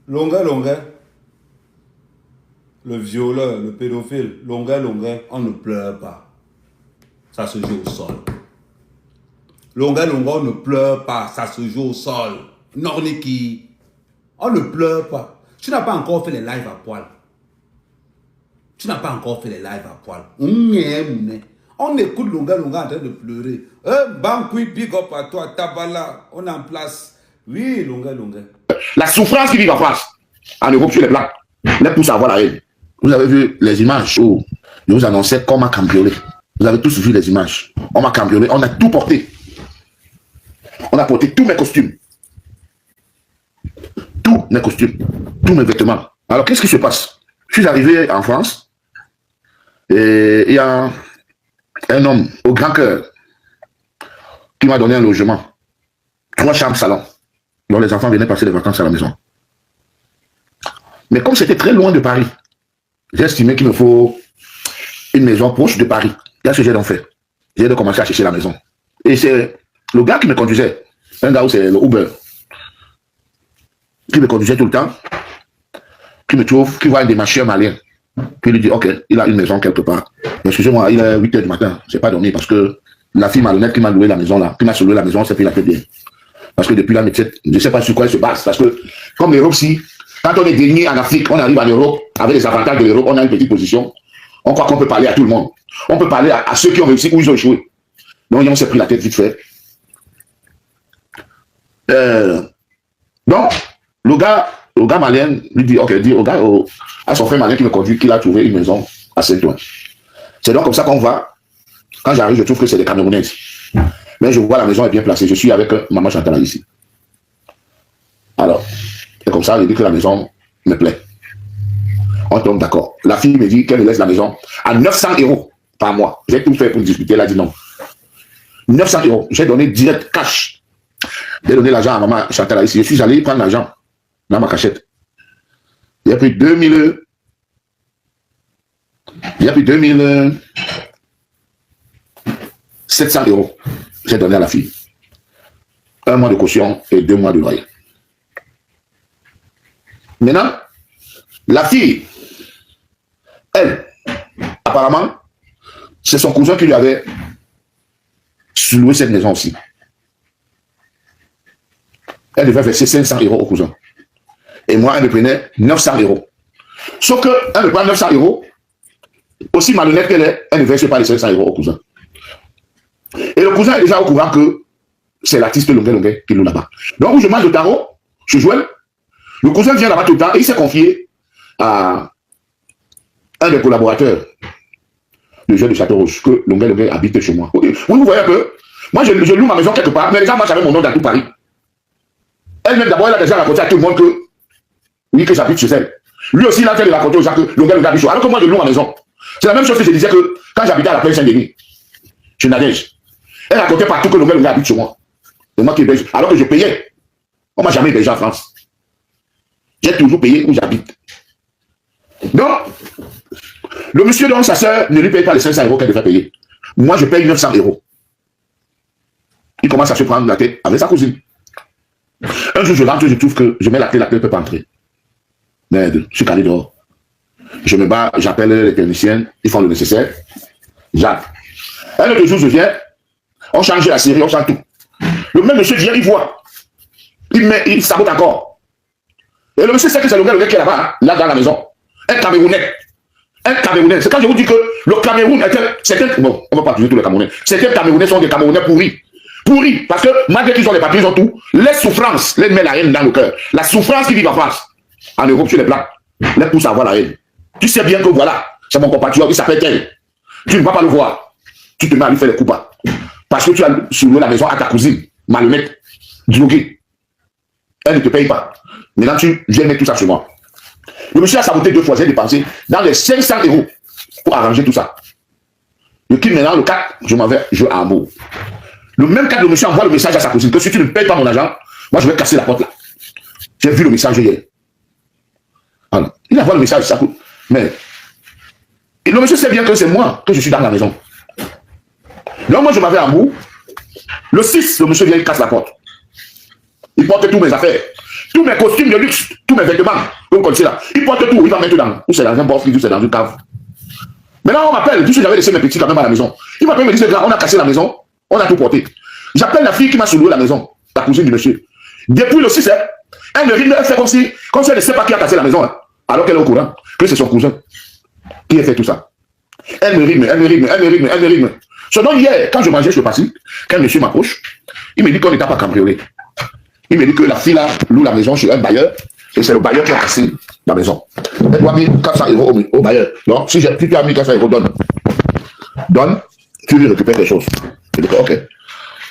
Longueur, longueur. Le violeur, le pédophile, longueur, longueur, on ne pleure pas. Ça se joue au sol. Longueur, longueur, on ne pleure pas. Ça se joue au sol. Norniki. On ne pleure pas. Tu n'as pas encore fait les lives à poil. Tu n'as pas encore fait les lives à poil. On écoute longueur, longueur en train de pleurer. Banqui, big up à toi, Tabala. On est en place. Oui, longueur, longueur. La souffrance qui vit en France, en Europe sur les plaques, les pousse à avoir la haine. Vous avez vu les images où je vous annonçais qu'on m'a cambriolé. Vous avez tous vu les images. On m'a cambriolé, on a tout porté. On a porté tous mes costumes. Tous mes costumes, tous mes vêtements. Alors qu'est-ce qui se passe? Je suis arrivé en France et il y a un homme au grand cœur qui m'a donné un logement. 3 chambres salon. Donc les enfants venaient passer les vacances à la maison. Mais comme c'était très loin de Paris, j'ai estimé qu'il me faut une maison proche de Paris. Qu'est-ce que j'ai donc fait? J'ai de commencer à chercher la maison. Et c'est le gars qui me conduisait, un gars où c'est le Uber, qui me conduisait tout le temps, qui me trouve, qui voit un démarcheur malien, qui lui dit, ok, il a une maison quelque part. Mais excusez-moi, il est 8 h du matin, je n'ai pas dormi parce que la fille malhonnête qui m'a loué la maison là, qui m'a loué la maison, c'est pris la tête bien. Parce que depuis là, je ne sais pas sur quoi elle se base. Parce que, comme l'Europe, si, quand on est dernier en Afrique, on arrive en Europe, avec les avantages de l'Europe, on a une petite position. On croit qu'on peut parler à tout le monde. On peut parler à ceux qui ont réussi ou ils ont échoué. Donc, on s'est pris la tête vite fait. Donc, le gars malien lui dit, ok, dit au gars, à son frère malien qui me conduit, qu'il a trouvé une maison à Saint-Ouen. C'est donc comme ça qu'on va. Quand j'arrive, je trouve que c'est des Camerounaises. Mais je vois la maison est bien placée. Je suis avec maman Chantala ici. Alors, c'est comme ça, il dit que la maison me plaît. On tombe d'accord. La fille me dit qu'elle me laisse la maison à 900 € par mois. J'ai tout fait pour discuter. Elle a dit non. 900 €. J'ai donné direct cash. J'ai donné l'argent à maman Chantala ici. Je suis allé prendre l'argent dans ma cachette. J'ai pris 2700 €. J'ai donné à la fille. 1 mois de caution et 2 mois de loyer. Maintenant, la fille, elle, apparemment, c'est son cousin qui lui avait loué cette maison aussi. Elle devait verser 500 € au cousin. Et moi, elle me prenait 900 €. Sauf qu'elle me prend 900 €, aussi malhonnête qu'elle est, elle ne verse pas les 500 € au cousin. Et le cousin est déjà au courant que c'est l'artiste Longuet qui loue là-bas. Donc, où je mange le tarot, je joue, le cousin vient là-bas tout le temps et il s'est confié à un des collaborateurs du jeu de Château-Rouge, que Longuet habite chez moi. Okay. Vous voyez que moi, je loue ma maison quelque part, mais les gens marchent avec mon nom dans tout Paris. Elle-même, d'abord, elle a déjà raconté à tout le monde que, oui, que j'habite chez elle. Lui aussi, il a fait de raconter aux gens que Longuet habite chez moi. Alors que moi, je loue ma maison. C'est la même chose que je disais que quand j'habitais à la plaine Saint-Denis, chez Nadège, elle racontait partout que Longuet habite chez moi. C'est moi qui héberge. Alors que je payais. On m'a jamais hébergé en France. J'ai toujours payé où j'habite. Donc, le monsieur, donc, sa soeur ne lui paye pas les 500 € qu'elle devait payer. Moi, je paye 900 €. Il commence à se prendre la tête avec sa cousine. Un jour, je rentre, je trouve que je mets la clé ne peut pas entrer. Merde, je suis calé dehors. Je me bats, j'appelle les techniciens, ils font le nécessaire. J'arrive. Un autre jour, je viens, on change la série, on change tout. Le même monsieur vient, il voit. Il sabote encore. Et le monsieur sait que c'est le gars qui est là-bas, hein, là dans la maison. Un Camerounais. Un Camerounais. C'est quand je vous dis que le Cameroun était. Bon, on ne va pas accuser tous les Camerounais. Certains Camerounais sont des Camerounais pourris. Pourris. Parce que malgré qu'ils ont les papiers, ils ont tout. Les souffrances, les met la haine dans le cœur. La souffrance qui vit en France, en Europe, sur les plaques, les pousse à avoir la haine. Tu sais bien que voilà, c'est mon compatriote, il s'appelle tel. Tu ne vas pas le voir. Tu te mets à lui faire les coups bas. Parce que tu as soulevé la maison à ta cousine, malhonnête, droguée. Elle ne te paye pas. Maintenant, tu viens mettre tout ça sur moi. Le monsieur a saboté 2 fois, j'ai dépensé dans les 500 € pour arranger tout ça. Le quitte maintenant, le 4, je m'en vais jouer à Hambourg. Le même 4, le monsieur envoie le message à sa cousine que si tu ne payes pas mon argent, moi je vais casser la porte là. J'ai vu le message hier. Alors, il envoie le message à sa cousine. Mais le monsieur sait bien que c'est moi que je suis dans la maison. Donc moi je m'en vais à Hambourg. Le 6, le monsieur vient, il casse la porte. Il porte tous mes affaires. Tous mes costumes de luxe, tous mes vêtements, vous connaissez là. Il porte tout, il va mettre dans. Ou c'est dans un box, ou c'est dans une cave. Maintenant, on m'appelle, tu sais, j'avais laissé mes petits quand même à la maison. Il m'appelle, me dit, on a cassé la maison, on a tout porté. J'appelle la fille qui m'a soulevé la maison, la cousine du monsieur. Depuis le 6, elle me rime, elle fait comme si elle ne sait pas qui a cassé la maison, hein, alors qu'elle est au courant, que c'est son cousin qui a fait tout ça. Elle me rime. Seulement hier, quand je mangeais sur le passif, quand monsieur m'approche, il me dit qu'on n'était pas cambriolé. Il me dit que la fille là loue la maison chez un bailleur, et c'est le bailleur qui a cassé la maison. Elle doit mettre 400 € au bailleur. Donc, si tu as mis 400 €, donne, tu lui récupères quelque chose. Je dis ok.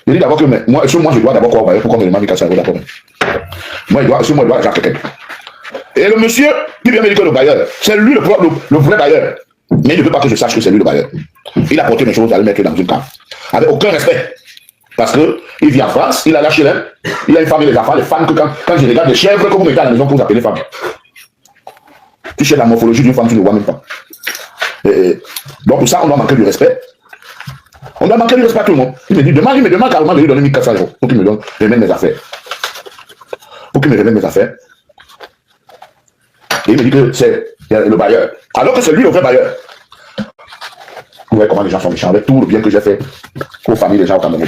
Il dit d'abord que moi, je dois d'abord quoi au bailleur, pourquoi on me demande 400 € d'abord. Moi, je dois l'argent à quelqu'un. Et le monsieur qui vient me dire que le bailleur, c'est lui le vrai bailleur. Mais il ne veut pas que je sache que c'est lui le bailleur. Il a porté mes choses à le mettre dans une cave. Avec aucun respect. Parce qu'il vit en France, il a lâché l'un, il a une femme et des enfants, les femmes que quand je regarde les chèvres que vous mettez à la maison pour vous appeler femmes. Tu cherches la morphologie d'une femme, tu ne vois même pas. Donc pour ça, on doit manquer du respect. On doit manquer du respect à tout le monde. Il me demande carrément de lui donner 1400 € pour qu'il me donne remette mes affaires. Pour qu'il me remette mes affaires. Et il me dit que c'est le bailleur. Alors que c'est lui le vrai bailleur. Vous voyez comment les gens sont méchants avec tout le bien que j'ai fait aux familles des gens au Cameroun.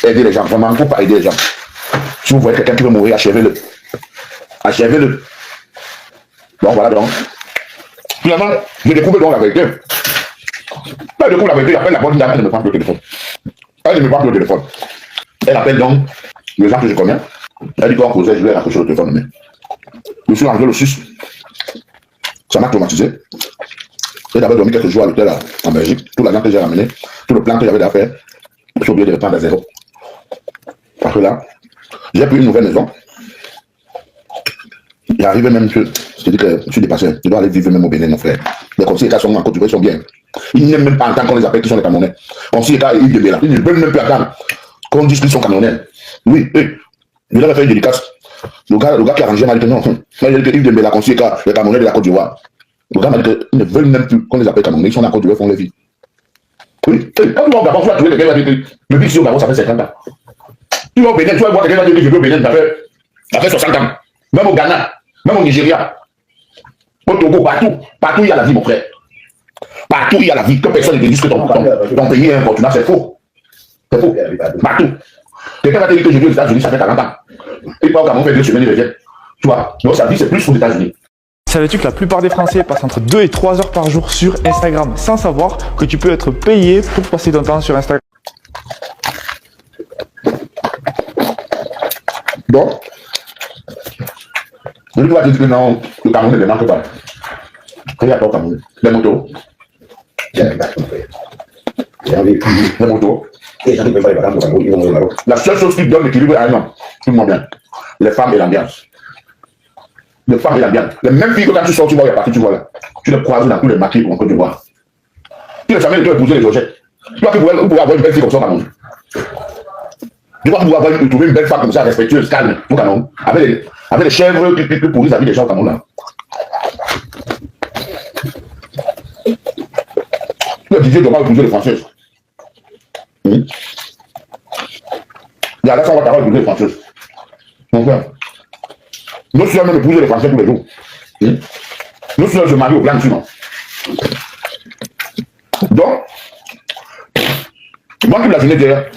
Aider les gens, vraiment, il ne faut pas aider les gens. Si vous voyez quelqu'un qui veut mourir, achevez-le. Achevez-le. Donc voilà donc. Finalement, je découvre donc la vérité. Quand je découvre la vérité, j'appelle la bonne dame, elle ne me prend plus le téléphone. Elle ne me prend plus le téléphone. Elle appelle donc les gens que je connais. Elle dit qu'on causait, je lui ai raccroché le téléphone. Mais je suis rentré le 6. Ça m'a traumatisé. J'ai d'abord dormi quelques jours à l'hôtel en Belgique. Tout l'argent que j'ai ramené, tout le plan que j'avais à faire, j'ai oublié de le prendre à zéro. Parce que là, j'ai pris une nouvelle maison. J'arrive même que, je te dis que je suis dépassé. Je dois aller vivre même au Bénin, mon frère. Les conseillers qui sont en Côte d'Ivoire sont bien. Ils n'aiment même pas entendre qu'on les appelle qui sont les Camerounais. Conseillers qui ils demeurent là. Ils ne veulent même plus attendre qu'on dise qu'ils sont Camerounais. Oui, je leur ai fait une dédicace. Le gars qui a rangé m'a dit que non. Il a dit qu'il demeure la conseiller qui les Camerounais de la Côte d'Ivoire. Le gars m'a dit qu'ils ne veulent même plus qu'on les appelle Camerounais. Ils sont en Côte d'Ivoire, font leur vie. Oui, quand tu vas au Gabon, tu vas trouver quelqu'un qui va dire que le but ici au Gabon, ça fait 50 ans. Tu vas au Bénin, tu vas voir quelqu'un qui va dire que je vais au Bénin, ça fait 60 ans. Même au Ghana, même au Nigeria, au Togo, partout il y a la vie, mon frère. Partout il y a la vie. Que personne ne te dise que ton pays est un continent, c'est faux. C'est faux. Partout. Quelqu'un va te dire que je vais aux États-Unis, ça fait 40 ans. Il part au Gabon, fait 2 semaines, il revient. Tu vois, donc sa vie, c'est plus aux États-Unis. Savais-tu que la plupart des Français passent entre 2 et 3 heures par jour sur Instagram sans savoir que tu peux être payé pour passer ton temps sur Instagram? Donc, je dois dire que non, le Cameroun ne manque pas. Il n'y a pas au Cameroun. Les motos. Les motos. La seule chose qui donne l'équilibre à un homme, tout le monde bien, les femmes et l'ambiance. Les femmes et l'ambiance. Les mêmes filles que quand tu sors, tu vois, il y a partout, tu vois là. Tu les croises dans tous les maquis en Côte d'Ivoire. Tu ne jamais de toi épouser les objets. Tu vois que vous pouvez avoir une belle fille comme ça au Cameroun. Tu vois que vous pouvez trouver une belle femme comme ça, respectueuse, calme, au Cameroun. Avec les chèvres qui pourrissent la vie des gens au Cameroun là. Le DJ doit épouser les Françaises. Il y a là, ça va épouser les Françaises. Mon frère. Nous sommes même épouser les Français tous les jours. Nous sommes se marier au blanc sinon. Donc, moi qui la journée derrière,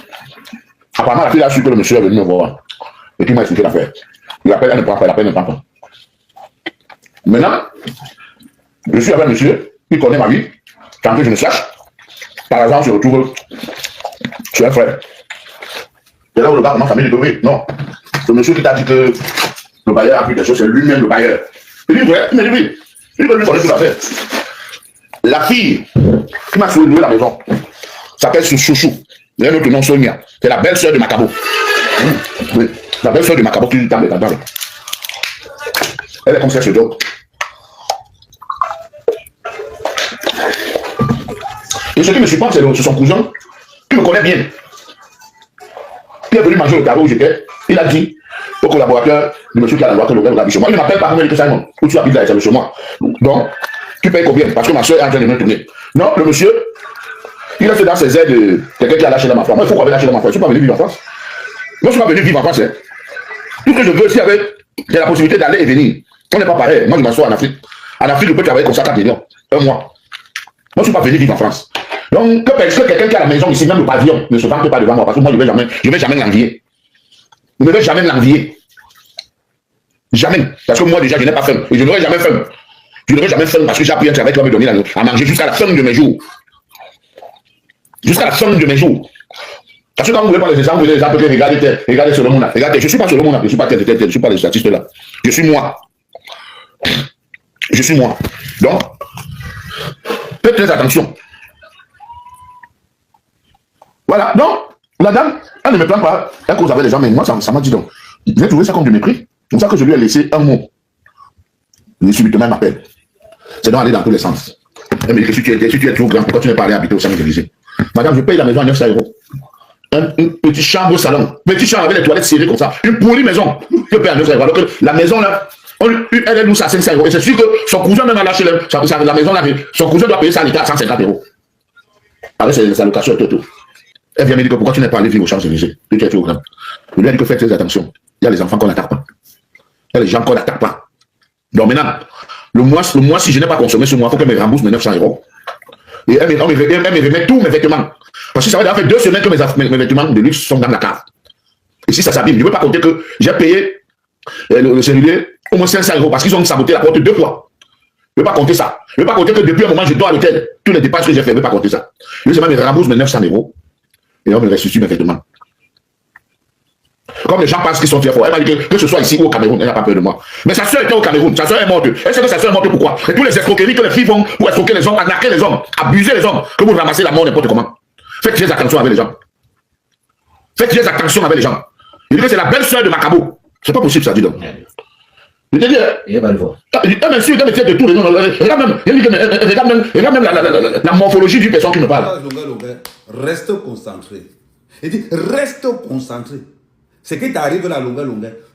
apparemment la fille a su que le monsieur est venu me voir et qui m'a expliqué l'affaire. Il appelle, elle ne prend pas, elle ne prend pas. Maintenant, je suis avec un monsieur qui connaît ma vie, tant que je ne sache. Par exemple, je retrouve chez un frère. Et là où le gars commence à me dire non, le monsieur qui t'a dit que le bailleur a pris des choses, c'est lui-même le bailleur. Il dit, ouais, il me dit oui. Il veut lui connaître tout l'affaire. La fille qui m'a fait louer la maison s'appelle Chouchou. Il y a un autre nom, Sonia. C'est la belle-sœur de Macabo. Oui, la belle-sœur de Macabo qui est dans les temps. Elle est comme ça, ce job. Et ce qui me surprend, c'est son cousin qui me connaît bien. Il est venu manger au carreau où j'étais. Il a dit au collaborateur du monsieur qui a la loi que le gars habite chez moi. Il ne m'appelle pas pour me dire que Simon, où tu habites là, c'est chez moi. Donc, tu payes combien? Parce que ma soeur est en train de me tourner. Non, le monsieur, il a fait dans ses aides quelqu'un qui a lâché dans ma foi. Moi, il faut qu'on vienne lâcher dans ma foi. Je ne suis pas venu vivre en France. Moi, je ne suis pas venu vivre en France. Tout ce que je veux, c'est avec J'ai la possibilité d'aller et venir. On n'est pas pareil. Moi, je m'assois en Afrique. En Afrique, je peux travailler comme ça 4 millions. Un mois. Moi, je ne suis pas venu vivre en France. Donc, que quelqu'un qui a la maison ici, même le pavillon, ne se vante pas devant moi, parce que moi, je ne vais jamais l'envier. Je ne vais jamais l'envier. Jamais. Parce que moi, déjà, je n'ai pas faim. Et je n'aurai jamais faim. Je n'aurai jamais faim parce que j'ai appris un travail qui va me donner à manger jusqu'à la fin de mes jours. Jusqu'à la fin de mes jours. Parce que quand vous voulez prendre les exemples, vous voulez les exemples, regardez Solomon. Regardez, je ne suis pas Solomon, je ne suis pas tel, je ne suis pas les statistes là. Je suis moi. Je suis moi. Donc, faites très attention. Voilà. Donc, la dame, elle ne me plaint pas. Elle cause avec les gens, mais moi, ça m'a dit donc. J'ai trouvé ça comme du mépris. C'est pour ça que je lui ai laissé un mot. Et subitement, elle m'appelle. C'est donc aller dans tous les sens. Elle me dit que si tu es trop grand, pourquoi tu n'es pas allé habiter au Saint-Élysée? Madame, je paye la maison à 900 €. Une petite chambre au salon. Petite chambre avec les toilettes serrées comme ça. Une polie maison. Je paye à 900 €. Alors que la maison là, elle loue ça à 500 €. Et c'est sûr que son cousin même a lâché la maison là. Son cousin doit payer ça à l'État à 150 €. Avec ses allocations et tout. Elle vient me dire que pourquoi tu n'es pas allé vivre aux Champs-Élysées? Tu es trop grand. Je lui ai dit que faites très attention. Il y a les enfants qu'on n'attaque pas. Il y a les gens qu'on n'attaque pas. Donc maintenant, le mois, si je n'ai pas consommé ce mois, il faut qu'elle me rembourse mes 900 €. Et elle me remet tous mes vêtements. Parce que ça va faire 2 semaines que mes vêtements de luxe sont dans la cave. Et si ça s'abîme, je ne veux pas compter que j'ai payé le cellulaire au moins 500 € parce qu'ils ont saboté la porte 2 fois. Je ne veux pas compter ça. Je ne veux pas compter que depuis un moment, je dors à l'hôtel. Tous les dépenses que j'ai fait, je ne veux pas compter ça. Je me rembourse mes 900 € et on me restitue mes vêtements. Comme les gens pensent qu'ils sont très forts. Elle m'a dit que ce soit ici ou au Cameroun, elle n'a pas peur de moi. Mais sa soeur était au Cameroun, sa soeur est morte. Elle sait que sa soeur est morte pourquoi? Et tous les escroqueries que les filles font pour escroquer les hommes, arnaquer les hommes, abuser les hommes, que vous ramassez la mort n'importe comment. Faites très attention avec les gens. Faites très attention avec les gens. Il dit que c'est la belle soeur de Macabo. C'est pas possible ça, dis donc. Je te dis, il va le voir. Elle m'insulte, elle me traite de tout. Regarde même la morphologie d'une personne qui me parle. Reste concentré. Il dit, reste concentré. Ce qui t'arrive là, longueur,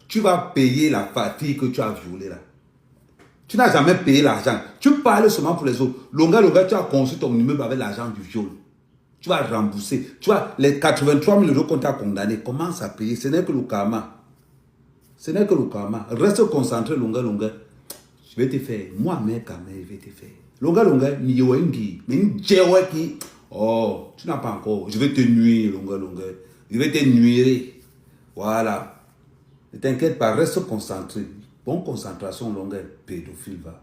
tu vas payer la fille que tu as violée là. Tu n'as jamais payé l'argent. Tu parles seulement pour les autres. Longueur, tu as construit ton immeuble avec l'argent du viol. Tu vas rembourser. Tu vois, les 83 000 € qu'on t'a condamné, commence à payer. Ce n'est que le karma. Ce n'est que le karma. Reste concentré, longueur. Je vais te faire. Moi-même, quand même, je vais te faire. Longueur, oh, tu n'as pas encore. Je vais te nuire, longueur. Je vais te nuire. Voilà. Ne t'inquiète pas, reste concentré. Bonne concentration, longueur. Pédophile va.